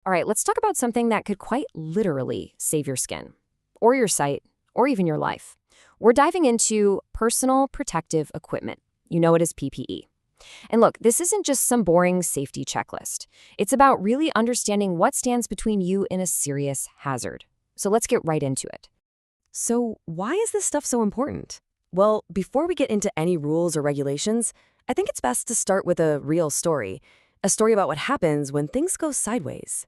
All right, let's talk about something that could quite literally save your skin, or your sight, or even your life. We're diving into personal protective equipment. You know it as PPE. And look, this isn't just some boring safety checklist. It's about really understanding what stands between you and a serious hazard. So let's get right into it. So, why is this stuff so important? Well, before we get into any rules or regulations, I think it's best to start with a real story. A story about what happens when things go sideways.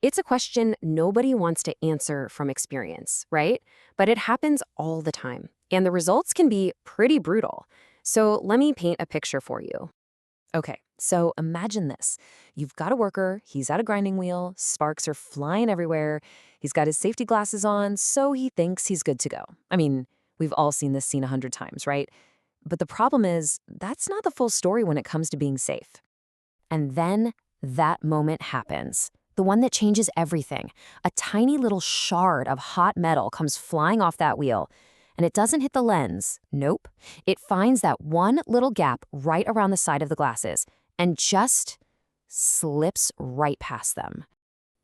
It's a question nobody wants to answer from experience, right? But it happens all the time, and the results can be pretty brutal. So let me paint a picture for you. Okay, so imagine this. You've got a worker, he's at a grinding wheel, sparks are flying everywhere, he's got his safety glasses on, so he thinks he's good to go. I mean, we've all seen this scene 100 times, right? But the problem is, that's not the full story when it comes to being safe. And then that moment happens. The one that changes everything. A tiny little shard of hot metal comes flying off that wheel, and it doesn't hit the lens. Nope. It finds that one little gap right around the side of the glasses and just slips right past them.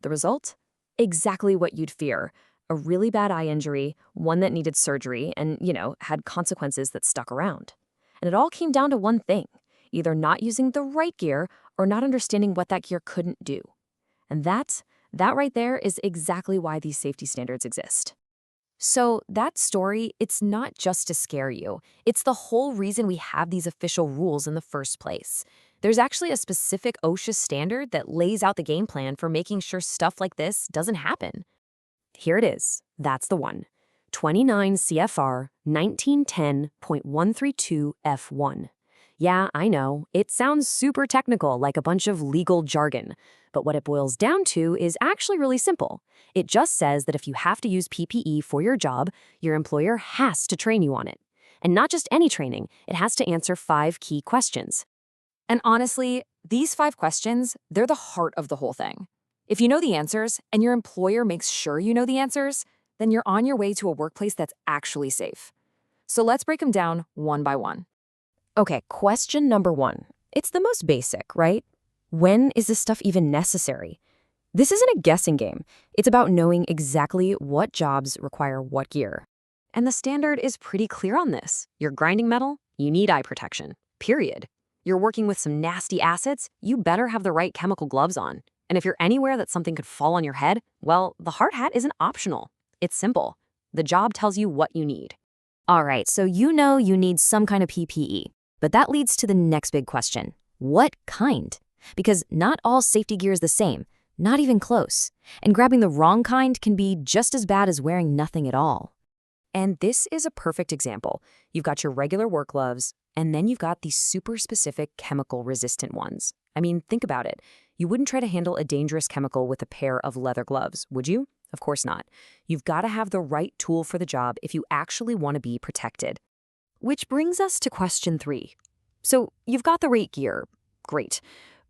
The result? Exactly what you'd fear. A really bad eye injury, one that needed surgery and, had consequences that stuck around. And it all came down to one thing, either not using the right gear or not understanding what that gear couldn't do. And that right there is exactly why these safety standards exist. So that story, it's not just to scare you. It's the whole reason we have these official rules in the first place. There's actually a specific OSHA standard that lays out the game plan for making sure stuff like this doesn't happen. Here it is. That's the one. 29 CFR 1910.132 F1. Yeah, I know, it sounds super technical, like a bunch of legal jargon. But what it boils down to is actually really simple. It just says that if you have to use PPE for your job, your employer has to train you on it. And not just any training, it has to answer 5 key questions. And honestly, these 5 questions, they're the heart of the whole thing. If you know the answers, and your employer makes sure you know the answers, then you're on your way to a workplace that's actually safe. So let's break them down one by one. Okay, question number 1. It's the most basic, right? When is this stuff even necessary? This isn't a guessing game. It's about knowing exactly what jobs require what gear. And the standard is pretty clear on this. You're grinding metal, you need eye protection. Period. You're working with some nasty acids, you better have the right chemical gloves on. And if you're anywhere that something could fall on your head, well, the hard hat isn't optional. It's simple. The job tells you what you need. All right, so you know you need some kind of PPE. But that leads to the next big question. What kind? Because not all safety gear is the same, not even close. And grabbing the wrong kind can be just as bad as wearing nothing at all. And this is a perfect example. You've got your regular work gloves, and then you've got these super specific chemical-resistant ones. I mean, think about it. You wouldn't try to handle a dangerous chemical with a pair of leather gloves, would you? Of course not. You've got to have the right tool for the job if you actually want to be protected. Which brings us to question 3. So you've got the right gear. Great.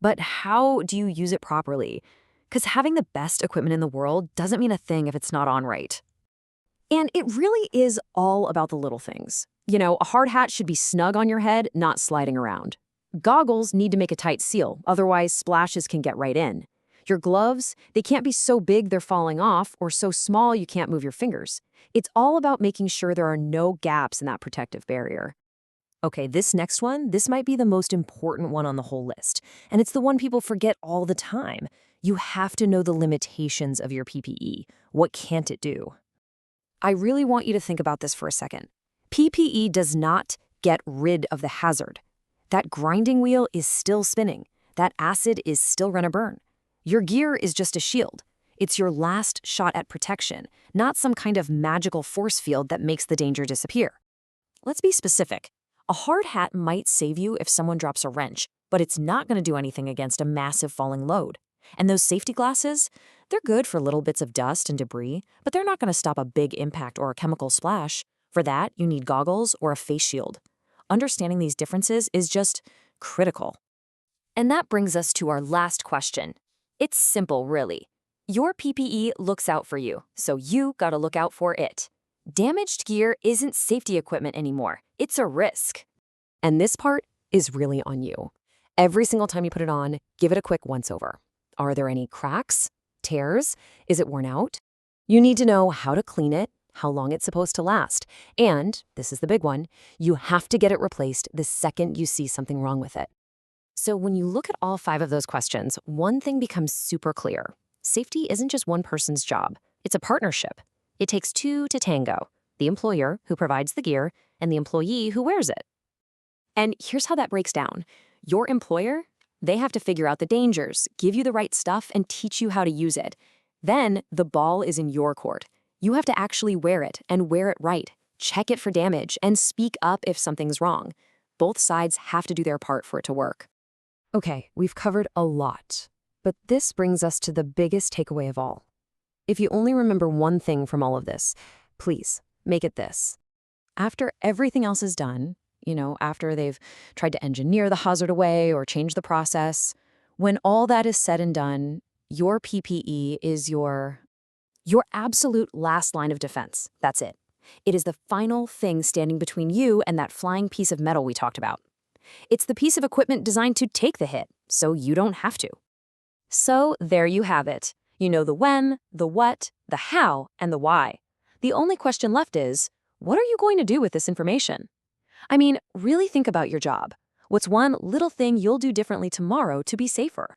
But how do you use it properly? Because having the best equipment in the world doesn't mean a thing if it's not on right. And it really is all about the little things. A hard hat should be snug on your head, not sliding around. Goggles need to make a tight seal, otherwise splashes can get right in. Your gloves, they can't be so big they're falling off or so small you can't move your fingers. It's all about making sure there are no gaps in that protective barrier. Okay, this next one, this might be the most important one on the whole list, and it's the one people forget all the time. You have to know the limitations of your PPE. What can't it do? I really want you to think about this for a second. PPE does not get rid of the hazard. That grinding wheel is still spinning. That acid is still gonna burn. Your gear is just a shield. It's your last shot at protection, not some kind of magical force field that makes the danger disappear. Let's be specific. A hard hat might save you if someone drops a wrench, but it's not going to do anything against a massive falling load. And those safety glasses, they're good for little bits of dust and debris, but they're not going to stop a big impact or a chemical splash. For that, you need goggles or a face shield. Understanding these differences is just critical. And that brings us to our last question. It's simple, really. Your PPE looks out for you, so you gotta look out for it. Damaged gear isn't safety equipment anymore. It's a risk. And this part is really on you. Every single time you put it on, give it a quick once-over. Are there any cracks? Tears? Is it worn out? You need to know how to clean it, how long it's supposed to last, and, this is the big one, you have to get it replaced the second you see something wrong with it. So when you look at all 5 of those questions, one thing becomes super clear. Safety isn't just one person's job. It's a partnership. It takes 2 to tango, the employer who provides the gear and the employee who wears it. And here's how that breaks down. Your employer, they have to figure out the dangers, give you the right stuff, and teach you how to use it. Then the ball is in your court. You have to actually wear it and wear it right, check it for damage, and speak up if something's wrong. Both sides have to do their part for it to work. Okay, we've covered a lot, but this brings us to the biggest takeaway of all. If you only remember one thing from all of this, please make it this. After everything else is done, after they've tried to engineer the hazard away or change the process, when all that is said and done, your PPE is your absolute last line of defense. That's it. It is the final thing standing between you and that flying piece of metal we talked about. It's the piece of equipment designed to take the hit, so you don't have to. So there you have it. You know the when, the what, the how, and the why. The only question left is, what are you going to do with this information? I mean, really think about your job. What's one little thing you'll do differently tomorrow to be safer?